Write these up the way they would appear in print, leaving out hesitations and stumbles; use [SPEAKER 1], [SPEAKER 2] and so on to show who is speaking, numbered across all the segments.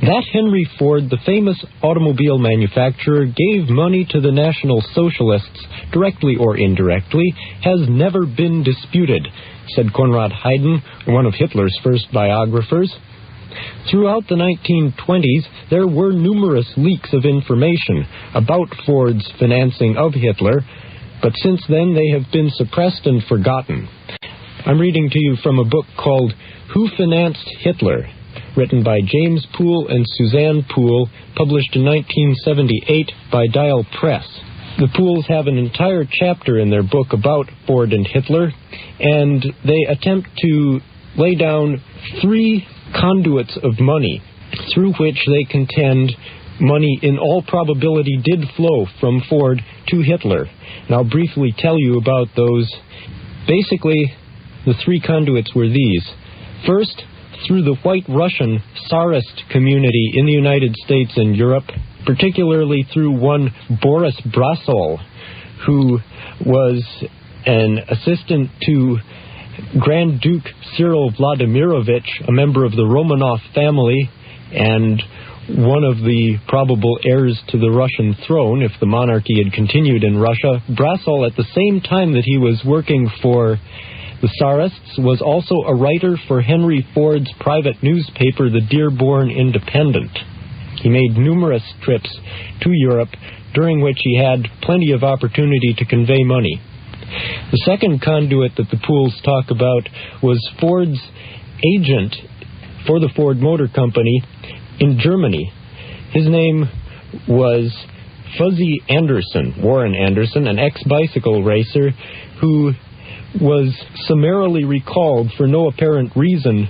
[SPEAKER 1] That Henry Ford, the famous automobile manufacturer, gave money to the National Socialists, directly or indirectly, has never been disputed, said Konrad Heiden, one of Hitler's first biographers. Throughout the 1920s, there were numerous leaks of information about Ford's financing of Hitler, but since then they have been suppressed and forgotten. I'm reading to you from a book called Who Financed Hitler?, written by James Poole and Suzanne Poole, published in 1978 by Dial Press. The Pooles have an entire chapter in their book about Ford and Hitler, and they attempt to lay down 3 conduits of money through which they contend money in all probability did flow from Ford to Hitler. And I'll briefly tell you about those. Basically, the 3 conduits were these. First, through the White Russian Tsarist community in the United States and Europe, particularly through one Boris Brasol, who was an assistant to Grand Duke Cyril Vladimirovich, a member of the Romanov family, and one of the probable heirs to the Russian throne if the monarchy had continued in Russia. Brasol, at the same time that he was working for the Tsarists, was also a writer for Henry Ford's private newspaper, the Dearborn Independent. He made numerous trips to Europe, during which he had plenty of opportunity to convey money. The second conduit that the Pooles talk about was Ford's agent for the Ford Motor Company in Germany. His name was Fuzzy Anderson, Warren Anderson, an ex-bicycle racer who was summarily recalled for no apparent reason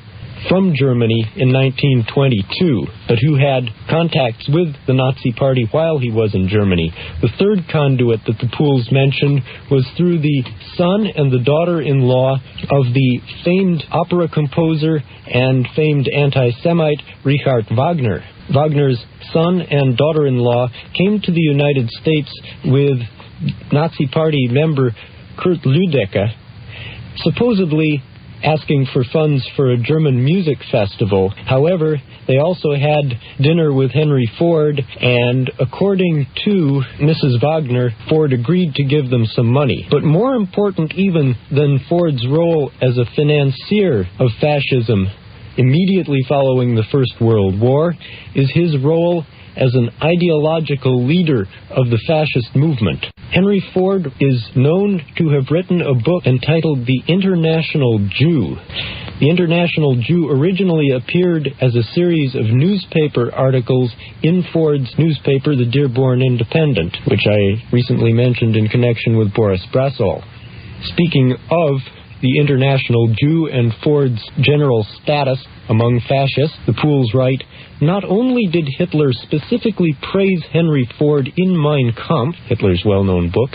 [SPEAKER 1] from Germany in 1922, but who had contacts with the Nazi Party while he was in Germany. The third conduit that the Pooles mentioned was through the son and the daughter-in-law of the famed opera composer and famed anti-Semite Richard Wagner. Wagner's son and daughter-in-law came to the United States with Nazi Party member Kurt Lüdecke, supposedly asking for funds for a German music festival. However, they also had dinner with Henry Ford, and according to Mrs. Wagner, Ford agreed to give them some money. But more important even than Ford's role as a financier of fascism immediately following the First World War is his role as an ideological leader of the fascist movement. Henry Ford is known to have written a book entitled The International Jew. The International Jew originally appeared as a series of newspaper articles in Ford's newspaper, the Dearborn Independent, which I recently mentioned in connection with Boris Brasol. Speaking of the International Jew and Ford's general status among fascists, the Pooles write, not only did Hitler specifically praise Henry Ford in Mein Kampf, Hitler's well-known book,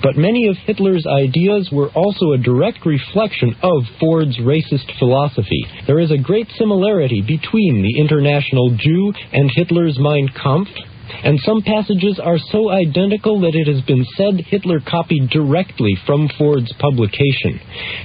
[SPEAKER 1] but many of Hitler's ideas were also a direct reflection of Ford's racist philosophy. There is a great similarity between the International Jew and Hitler's Mein Kampf, and some passages are so identical that it has been said Hitler copied directly from Ford's publication.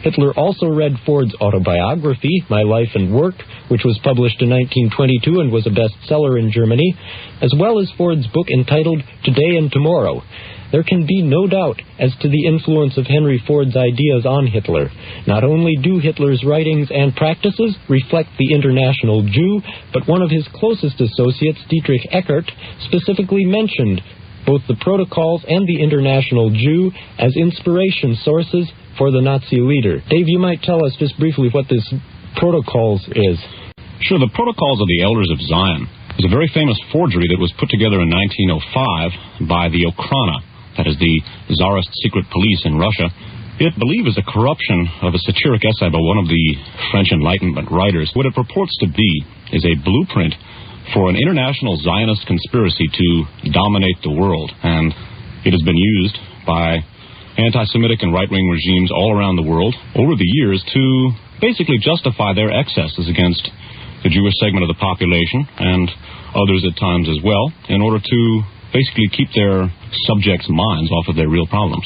[SPEAKER 1] Hitler also read Ford's autobiography, My Life and Work, which was published in 1922 and was a bestseller in Germany, as well as Ford's book entitled Today and Tomorrow. There can be no doubt as to the influence of Henry Ford's ideas on Hitler. Not only do Hitler's writings and practices reflect the International Jew, but one of his closest associates, Dietrich Eckart, specifically mentioned both the Protocols and the International Jew as inspiration sources for the Nazi leader. Dave, you might tell us just briefly what this Protocols is.
[SPEAKER 2] Sure, the Protocols of the Elders of Zion is a very famous forgery that was put together in 1905 by the Okhrana, that is the Tsarist secret police in Russia. It, I believe, is a corruption of a satiric essay by one of the French Enlightenment writers. What it purports to be is a blueprint for an international Zionist conspiracy to dominate the world, and it has been used by anti-Semitic and right-wing regimes all around the world over the years to basically justify their excesses against the Jewish segment of the population and others at times as well, in order to basically keep their subjects' minds off of their real problems.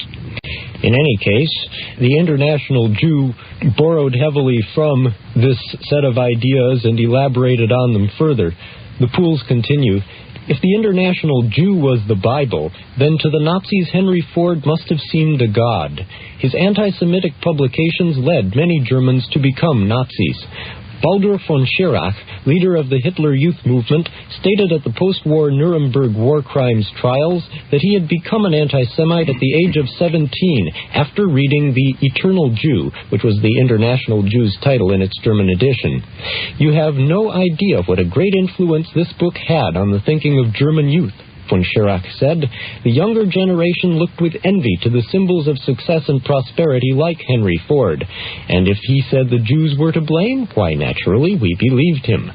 [SPEAKER 1] In any case, the International Jew borrowed heavily from this set of ideas and elaborated on them further. The pools continue. If the International Jew was the Bible, then to the Nazis Henry Ford must have seemed a god. His anti-Semitic publications led many Germans to become Nazis. Baldur von Schirach, leader of the Hitler Youth Movement, stated at the post-war Nuremberg war crimes trials that he had become an anti-Semite at the age of 17 after reading The Eternal Jew, which was the International Jew's title in its German edition. You have no idea what a great influence this book had on the thinking of German youth, von Schirach said. The younger generation looked with envy to the symbols of success and prosperity like Henry Ford. And if he said the Jews were to blame, why, naturally, we believed him.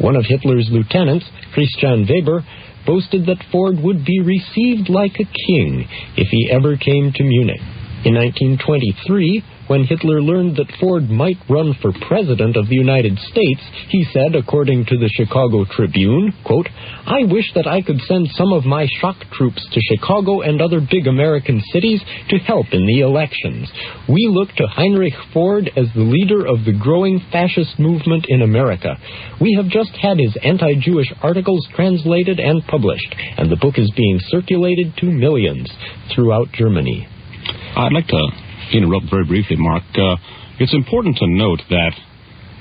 [SPEAKER 1] One of Hitler's lieutenants, Christian Weber, boasted that Ford would be received like a king if he ever came to Munich. In 1923, when Hitler learned that Ford might run for president of the United States, he said, according to the Chicago Tribune, quote, "I wish that I could send some of my shock troops to Chicago and other big American cities to help in the elections. We look to Heinrich Ford as the leader of the growing fascist movement in America. We have just had his anti-Jewish articles translated and published, and the book is being circulated to millions throughout Germany."
[SPEAKER 2] I'd like to interrupt very briefly, Mark. It's important to note that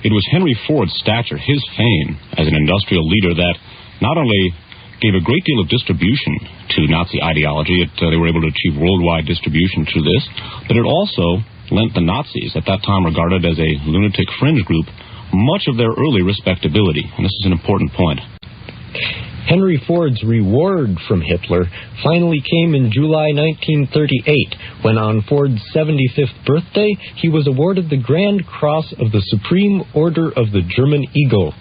[SPEAKER 2] it was Henry Ford's stature, his fame as an industrial leader, that not only gave a great deal of distribution to Nazi ideology, they were able to achieve worldwide distribution through this, but it also lent the Nazis, at that time regarded as a lunatic fringe group, much of their early respectability, and this is an important point.
[SPEAKER 1] Henry Ford's reward from Hitler finally came in July 1938, when on Ford's 75th birthday, he was awarded the Grand Cross of the Supreme Order of the German Eagle.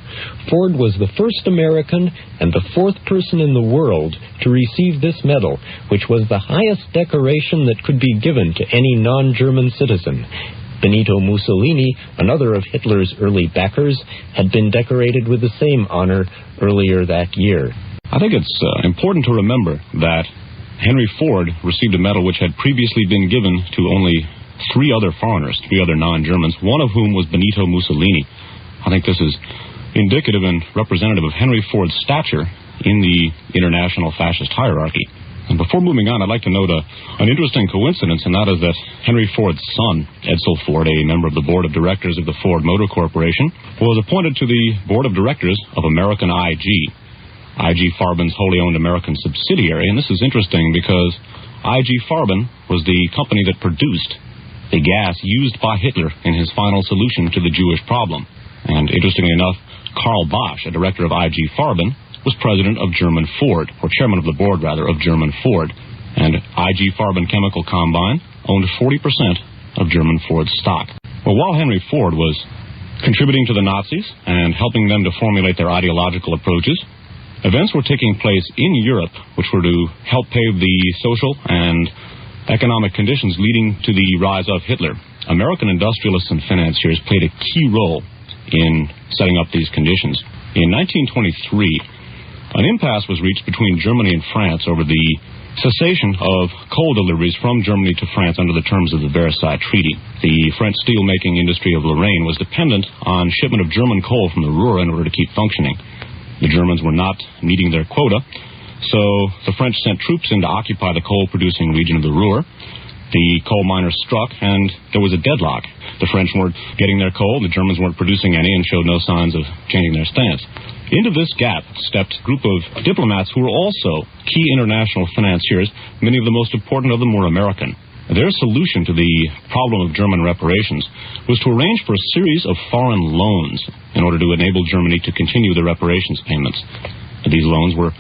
[SPEAKER 1] Ford was the first American and the fourth person in the world to receive this medal, which was the highest decoration that could be given to any non-German citizen. Benito Mussolini, another of Hitler's early backers, had been decorated with the same honor earlier that year.
[SPEAKER 2] I think it's important to remember that Henry Ford received a medal which had previously been given to only three other foreigners, three other non-Germans, one of whom was Benito Mussolini. I think this is indicative and representative of Henry Ford's stature in the international fascist hierarchy. And before moving on, I'd like to note an interesting coincidence, and that is that Henry Ford's son, Edsel Ford, a member of the board of directors of the Ford Motor Corporation, was appointed to the board of directors of American IG, IG Farben's wholly owned American subsidiary. And this is interesting because IG Farben was the company that produced the gas used by Hitler in his final solution to the Jewish problem. And interestingly enough, Karl Bosch, a director of IG Farben, was president of German Ford, or chairman of the board, rather, of German Ford. And IG Farben Chemical Combine owned 40% of German Ford's stock. Well, while Henry Ford was contributing to the Nazis and helping them to formulate their ideological approaches, events were taking place in Europe which were to help pave the social and economic conditions leading to the rise of Hitler. American industrialists and financiers played a key role in setting up these conditions. In 1923, an impasse was reached between Germany and France over the cessation of coal deliveries from Germany to France under the terms of the Versailles Treaty. The French steel-making industry of Lorraine was dependent on shipment of German coal from the Ruhr in order to keep functioning. The Germans were not meeting their quota, so the French sent troops in to occupy the coal-producing region of the Ruhr. The coal miners struck, and there was a deadlock. The French weren't getting their coal, the Germans weren't producing any, and showed no signs of changing their stance. Into this gap stepped a group of diplomats who were also key international financiers. Many of the most important of them were American. Their solution to the problem of German reparations was to arrange for a series of foreign loans in order to enable Germany to continue the reparations payments. These loans were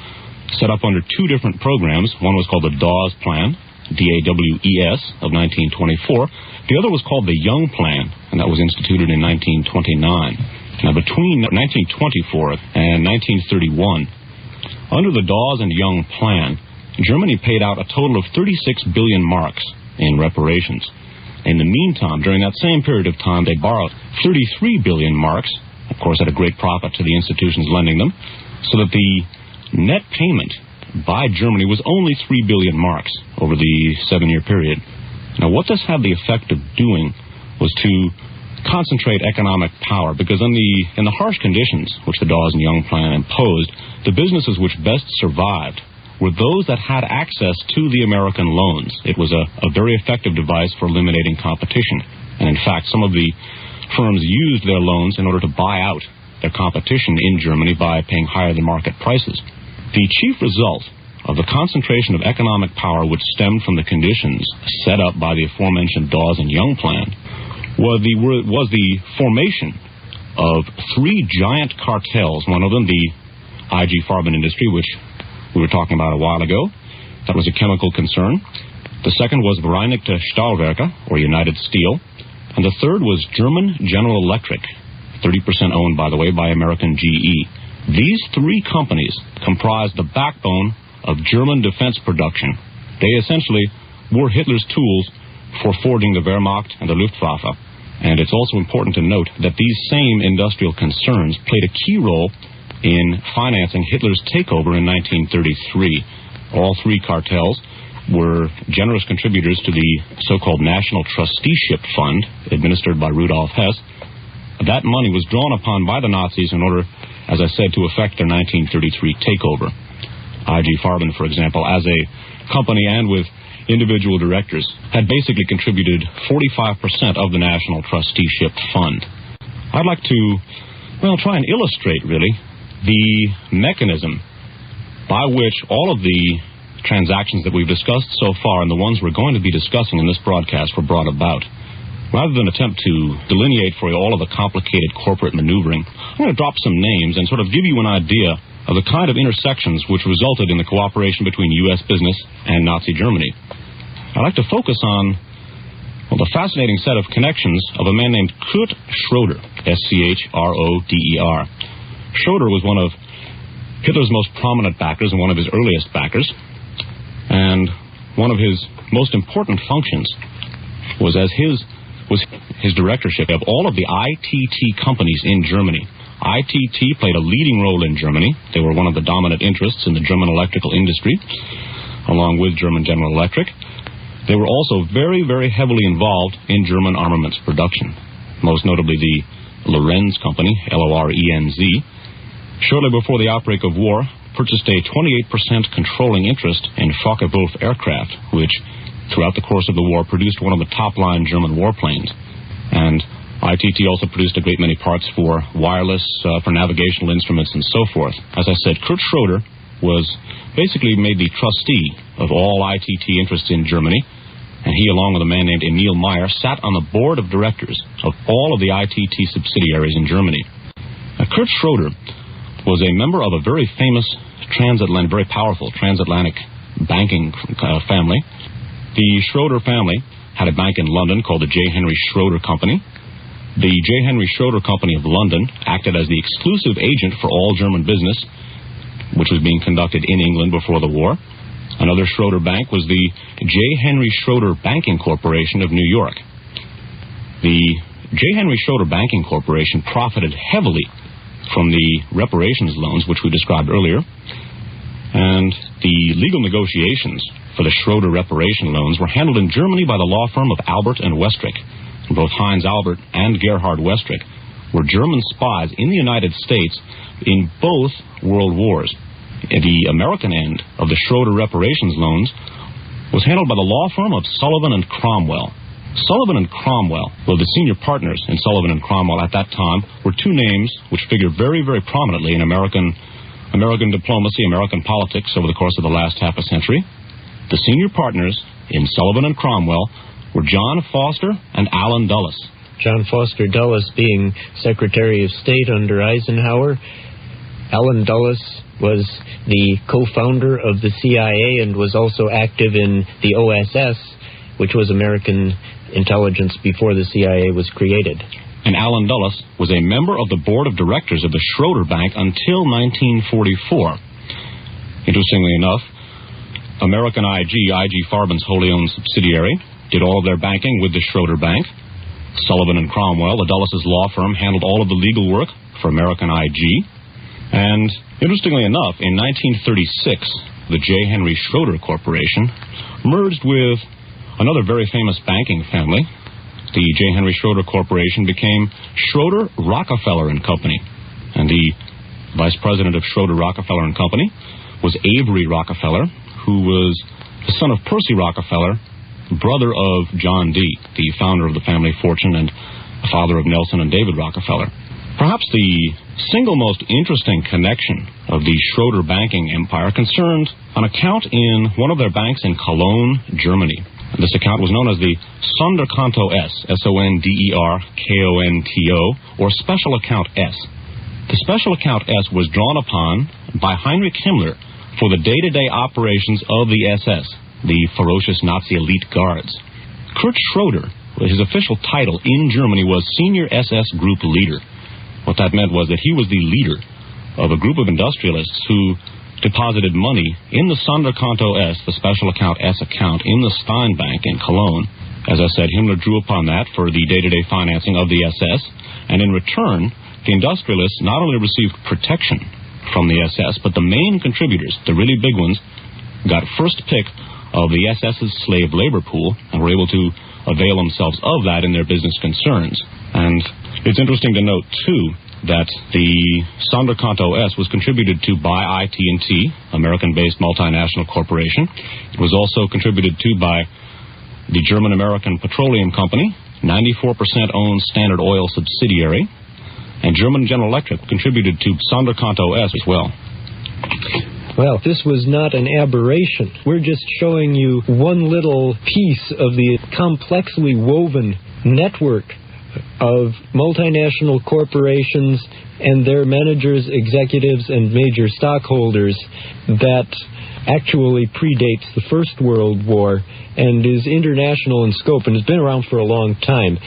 [SPEAKER 2] set up under two different programs. One was called the Dawes Plan, D-A-W-E-S, of 1924. The other was called the Young Plan, and that was instituted in 1929. Now, between 1924 and 1931, under the Dawes and Young Plan, Germany paid out a total of 36 billion marks in reparations. In the meantime, during that same period of time, they borrowed 33 billion marks, of course at a great profit to the institutions lending them, so that the net payment by Germany was only 3 billion marks over the 7-year period. Now, what this had the effect of doing was to concentrate economic power, because in the harsh conditions which the Dawes and Young Plan imposed, the businesses which best survived were those that had access to the American loans. It was a very effective device for eliminating competition. And in fact, some of the firms used their loans in order to buy out their competition in Germany by paying higher than market prices. The chief result of the concentration of economic power which stemmed from the conditions set up by the aforementioned Dawes and Young Plan was the formation of three giant cartels. One of them, the IG Farben industry, which we were talking about a while ago. That was a chemical concern. The second was Vereinigte Stahlwerke, or United Steel. And the third was German General Electric, 30% owned, by the way, by American GE. These three companies comprised the backbone of German defense production. They essentially were Hitler's tools for forging the Wehrmacht and the Luftwaffe. And it's also important to note that these same industrial concerns played a key role in financing Hitler's takeover in 1933. All three cartels were generous contributors to the so-called National Trusteeship Fund, administered by Rudolf Hess. That money was drawn upon by the Nazis in order, as I said, to effect their 1933 takeover. IG Farben, for example, as a company and with individual directors, had basically contributed 45% of the National Trusteeship Fund. I'd like to, try and illustrate, really, the mechanism by which all of the transactions that we've discussed so far and the ones we're going to be discussing in this broadcast were brought about. Rather than attempt to delineate for you all of the complicated corporate maneuvering, I'm going to drop some names and sort of give you an idea of the kind of intersections which resulted in the cooperation between U.S. business and Nazi Germany. I'd like to focus on the fascinating set of connections of a man named Kurt Schroeder, S-C-H-R-O-D-E-R. Schroeder was one of Hitler's most prominent backers and one of his earliest backers. And one of his most important functions was his directorship of all of the ITT companies in Germany. ITT played a leading role in Germany. They were one of the dominant interests in the German electrical industry, along with German General Electric. They were also very, very heavily involved in German armaments production, most notably the Lorenz Company, L-O-R-E-N-Z. Shortly before the outbreak of war, purchased a 28% controlling interest in Focke-Wulf aircraft, which, throughout the course of the war, produced one of the top-line German warplanes. And ITT also produced a great many parts for wireless, for navigational instruments, and so forth. As I said, Kurt Schroeder was basically made the trustee of all ITT interests in Germany, and he, along with a man named Emil Meyer, sat on the board of directors of all of the ITT subsidiaries in Germany. Now, Kurt Schroeder was a member of a very famous very powerful transatlantic banking family. The Schroeder family had a bank in London called the J. Henry Schroeder Company. The J. Henry Schroeder Company of London acted as the exclusive agent for all German business, which was being conducted in England before the war. Another Schroeder bank was the J. Henry Schroeder Banking Corporation of New York. The J. Henry Schroeder Banking Corporation profited heavily from the reparations loans, which we described earlier, and the legal negotiations for the Schroeder reparation loans were handled in Germany by the law firm of Albert and Westrick. Both Heinz Albert and Gerhard Westrick were German spies in the United States in both world wars. The American end of the Schroeder reparations loans was handled by the law firm of Sullivan and Cromwell. Sullivan and Cromwell, well, the senior partners in Sullivan and Cromwell at that time, were two names which figure very, very prominently in American diplomacy, American politics over the course of the last half a century. The senior partners in Sullivan and Cromwell were John Foster and Allen Dulles.
[SPEAKER 1] John Foster Dulles being Secretary of State under Eisenhower. Allen Dulles was the co-founder of the CIA and was also active in the OSS, which was American intelligence before the CIA was created.
[SPEAKER 2] And Allen Dulles was a member of the board of directors of the Schroeder Bank until 1944. Interestingly enough, American IG Farben's wholly owned subsidiary, did all of their banking with the Schroeder Bank. Sullivan and Cromwell, the Dulles' law firm, handled all of the legal work for American IG. And interestingly enough, in 1936, the J. Henry Schroeder Corporation merged with another very famous banking family the J. Henry Schroeder Corporation became Schroeder Rockefeller and Company. And the vice president of Schroeder Rockefeller and Company was Avery Rockefeller, who was the son of Percy Rockefeller, brother of John D., the founder of the family fortune and father of Nelson and David Rockefeller. Perhaps the single most interesting connection of the Schroeder banking empire concerned an account in one of their banks in Cologne, Germany. This account was known as the Sonderkonto S, Sonderkonto, or Special Account S. The Special Account S was drawn upon by Heinrich Himmler for the day-to-day operations of the SS, the ferocious Nazi elite guards. Kurt Schroeder, his official title in Germany was Senior SS Group Leader. What that meant was that he was the leader of a group of industrialists who deposited money in the Sonderkonto S, the Special Account S account, in the Stein Bank in Cologne. As I said, Himmler drew upon that for the day-to-day financing of the SS, and in return, the industrialists not only received protection from the SS, but the main contributors, the really big ones, got first pick of the SS's slave labor pool and were able to avail themselves of that in their business concerns. And it's interesting to note, too, that the Sonderkonto S was contributed to by IT&T, American-based multinational corporation. It was also contributed to by the German-American Petroleum Company, 94% owned Standard Oil subsidiary, and German General Electric contributed to Sonderkonto S as well.
[SPEAKER 1] Well, this was not an aberration. We're just showing you one little piece of the complexly woven network of multinational corporations and their managers, executives, and major stockholders that actually predates the First World War and is international in scope and has been around for a long time.